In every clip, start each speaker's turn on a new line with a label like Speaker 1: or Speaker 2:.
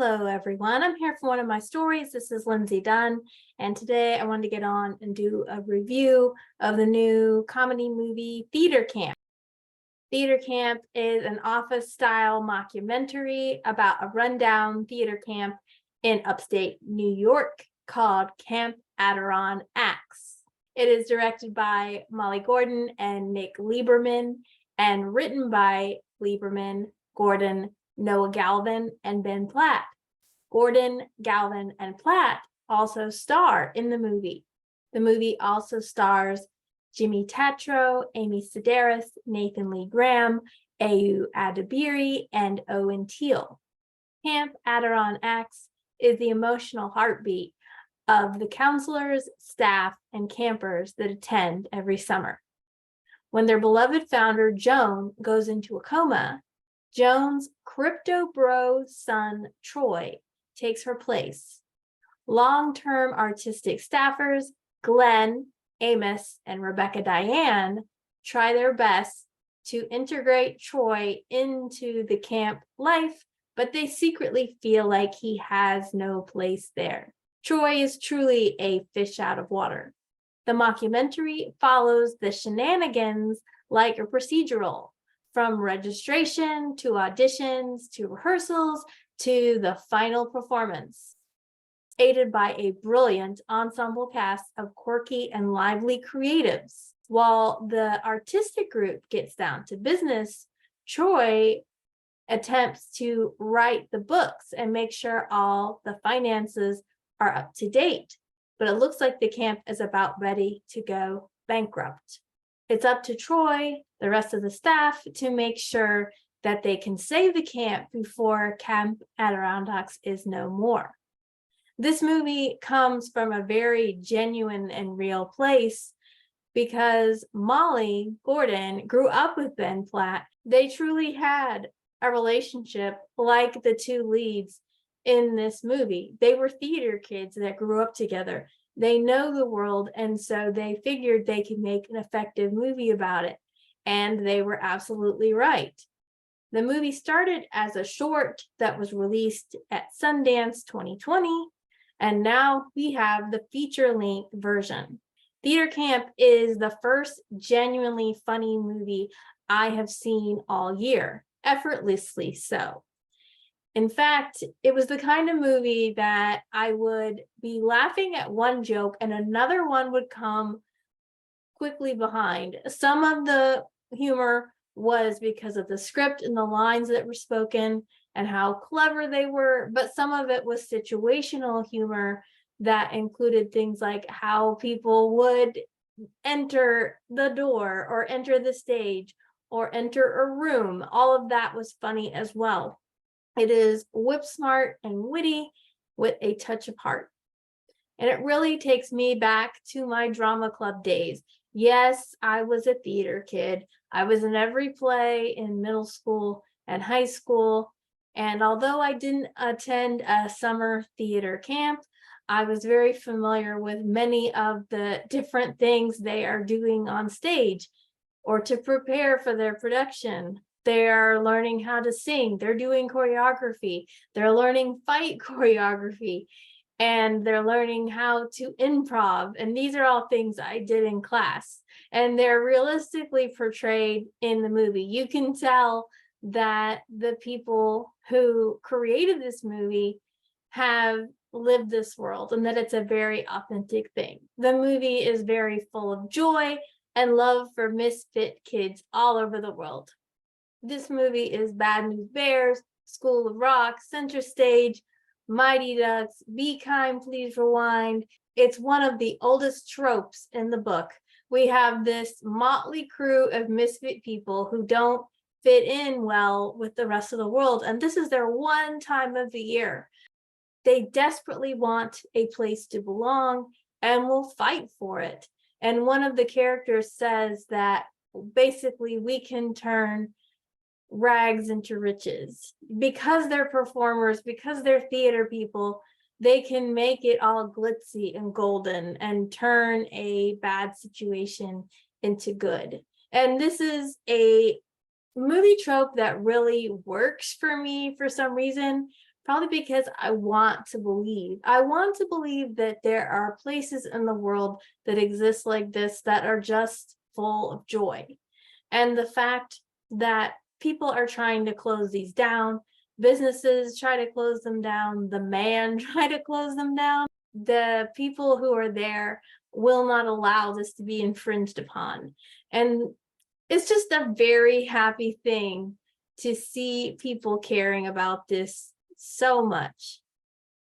Speaker 1: Hello, everyone. I'm here for one of my stories. This is Lindsay Dunn, and today I wanted to get on and do a review of the new comedy movie Theater Camp. Theater Camp is an office-style mockumentary about a rundown theater camp in upstate New York called Camp AdironACTS. It is directed by Molly Gordon and Nick Lieberman and written by Lieberman, Gordon, Noah Galvin, and Ben Platt. Gordon, Galvin, and Platt also star in the movie. The movie also stars Jimmy Tatro, Amy Sedaris, Nathan Lee Graham, Ayo Edebiri, and Owen Thiele. Camp AdironACTS is the emotional heartbeat of the counselors, staff, and campers that attend every summer. When their beloved founder, Joan, goes into a coma, Joan's crypto bro son, Troy, takes her place. Long-term artistic staffers, Glenn, Amos, and Rebecca-Diane, try their best to integrate Troy into the camp life, but they secretly feel like he has no place there. Troy is truly a fish out of water. The mockumentary follows the shenanigans like a procedural, from registration to auditions to rehearsals to the final performance. Aided by a brilliant ensemble cast of quirky and lively creatives. While the artistic group gets down to business, Troy attempts to write the books and make sure all the finances are up to date. But it looks like the camp is about ready to go bankrupt. It's up to Troy, the rest of the staff, to make sure that they can save the camp before Camp AdironACTS is no more. This movie comes from a very genuine and real place because Molly Gordon grew up with Ben Platt. They truly had a relationship like the two leads in this movie. They were theater kids that grew up together. They know the world, and so they figured they could make an effective movie about it. And they were absolutely right. The movie started as a short that was released at Sundance 2020, and now we have the feature-length version. Theater Camp is the first genuinely funny movie I have seen all year, effortlessly so. In fact, it was the kind of movie that I would be laughing at one joke and another one would come quickly behind. Some of the humor was because of the script and the lines that were spoken and how clever they were, but some of it was situational humor that included things like how people would enter the door or enter the stage or enter a room. All of that was funny as well. It is whip smart and witty with a touch of heart. And it really takes me back to my drama club days. Yes, I was a theater kid. I was in every play in middle school and high school. And although I didn't attend a summer theater camp, I was very familiar with many of the different things they are doing on stage or to prepare for their production. They are learning how to sing, they're doing choreography, they're learning fight choreography, and they're learning how to improv. And these are all things I did in class. And they're realistically portrayed in the movie. You can tell that the people who created this movie have lived this world and that it's a very authentic thing. The movie is very full of joy and love for misfit kids all over the world. This movie is Bad News Bears, School of Rock, Center Stage, Mighty Ducks, Be Kind, Please Rewind. It's one of the oldest tropes in the book. We have this motley crew of misfit people who don't fit in well with the rest of the world, and this is their one time of the year. They desperately want a place to belong and will fight for it. And one of the characters says that basically we can turn rags into riches. Because they're performers, because they're theater people, they can make it all glitzy and golden and turn a bad situation into good. And this is a movie trope that really works for me for some reason, Probably because I want to believe. I want to believe that there are places in the world that exist like this that are just full of joy. And the fact that people are trying to close these down, businesses try to close them down, the man try to close them down, the people who are there will not allow this to be infringed upon. And it's just a very happy thing to see people caring about this so much.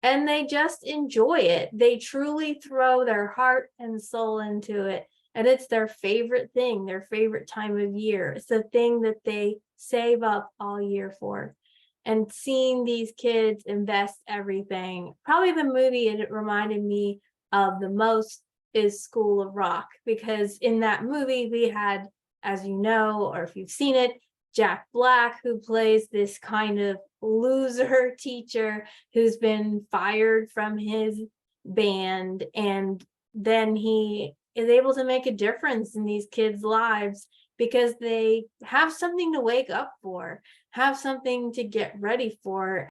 Speaker 1: And they just enjoy it. They truly throw their heart and soul into it. And it's their favorite thing, their favorite time of year. It's the thing that they save up all year for. And seeing these kids invest everything, probably the movie it reminded me of the most is School of Rock, because in that movie we had, as you know, or if you've seen it, Jack Black, who plays this kind of loser teacher who's been fired from his band, and then he is able to make a difference in these kids' lives because they have something to wake up for, have something to get ready for.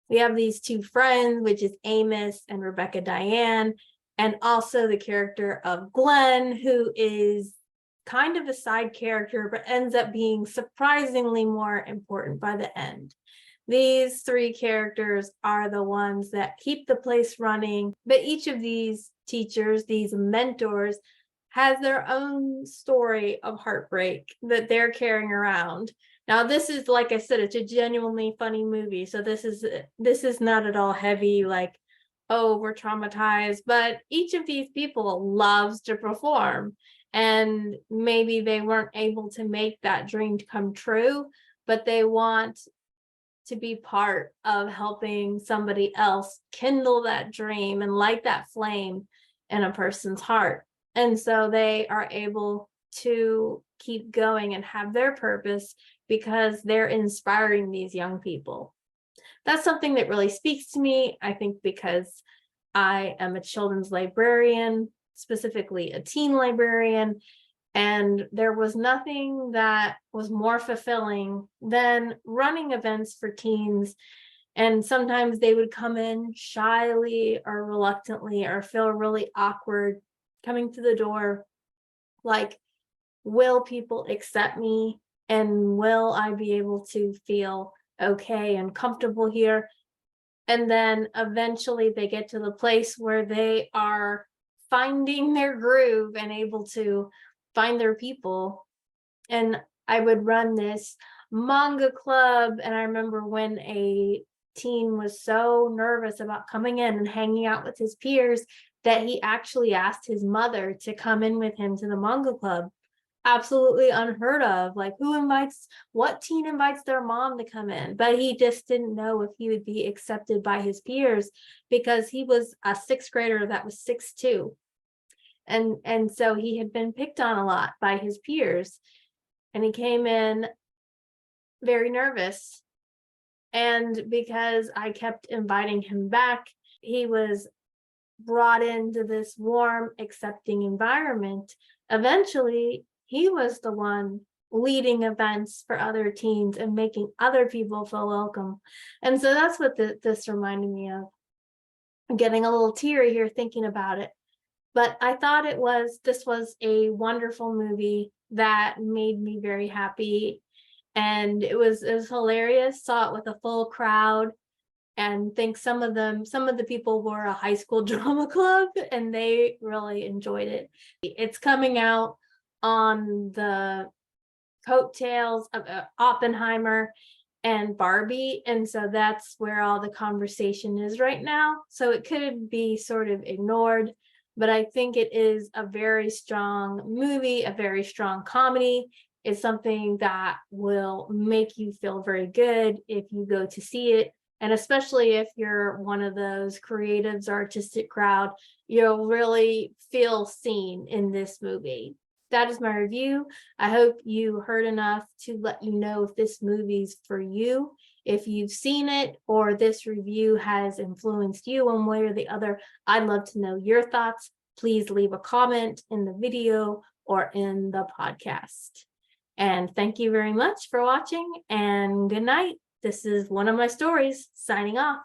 Speaker 1: We have these two friends, which is Amos and Rebecca-Diane, and also the character of Glenn, who is kind of a side character, but ends up being surprisingly more important by the end. These three characters are the ones that keep the place running, but each of these teachers, these mentors, has their own story of heartbreak that they're carrying around. Now, this is, like I said, it's a genuinely funny movie, so this is not at all heavy, like, oh, we're traumatized, but each of these people loves to perform. And maybe they weren't able to make that dream come true, but they want to be part of helping somebody else kindle that dream and light that flame in a person's heart. And so they are able to keep going and have their purpose because they're inspiring these young people. That's something that really speaks to me, I think, because I am a children's librarian, specifically a teen librarian, and there was nothing that was more fulfilling than running events for teens. And sometimes they would come in shyly or reluctantly or feel really awkward coming to the door, like, will people accept me, and will I be able to feel okay and comfortable here? And then eventually they get to the place where they are finding their groove and able to find their people. And I would run this manga club, and I remember when a teen was so nervous about coming in and hanging out with his peers that he actually asked his mother to come in with him to the manga club. Absolutely unheard of. Like, what teen invites their mom to come in? But he just didn't know if he would be accepted by his peers because he was a sixth grader that was 6'2". And so he had been picked on a lot by his peers, and he came in very nervous. And because I kept inviting him back, he was brought into this warm, accepting environment. Eventually, he was the one leading events for other teens and making other people feel welcome. And so that's what this reminded me of. I'm getting a little teary here thinking about it. But I thought this was a wonderful movie that made me very happy. And it was hilarious. Saw it with a full crowd, and think some of the people were a high school drama club, and they really enjoyed it. It's coming out on the coattails of Oppenheimer and Barbie, and so that's where all the conversation is right now. So it could be sort of ignored, but I think it is a very strong movie, a very strong comedy. It's something that will make you feel very good if you go to see it. And especially if you're one of those creatives, artistic crowd, you'll really feel seen in this movie. That is my review. I hope you heard enough to let you know if this movie's for you. If you've seen it or this review has influenced you one way or the other, I'd love to know your thoughts. Please leave a comment in the video or in the podcast. And thank you very much for watching, and good night. This is One of My Stories, signing off.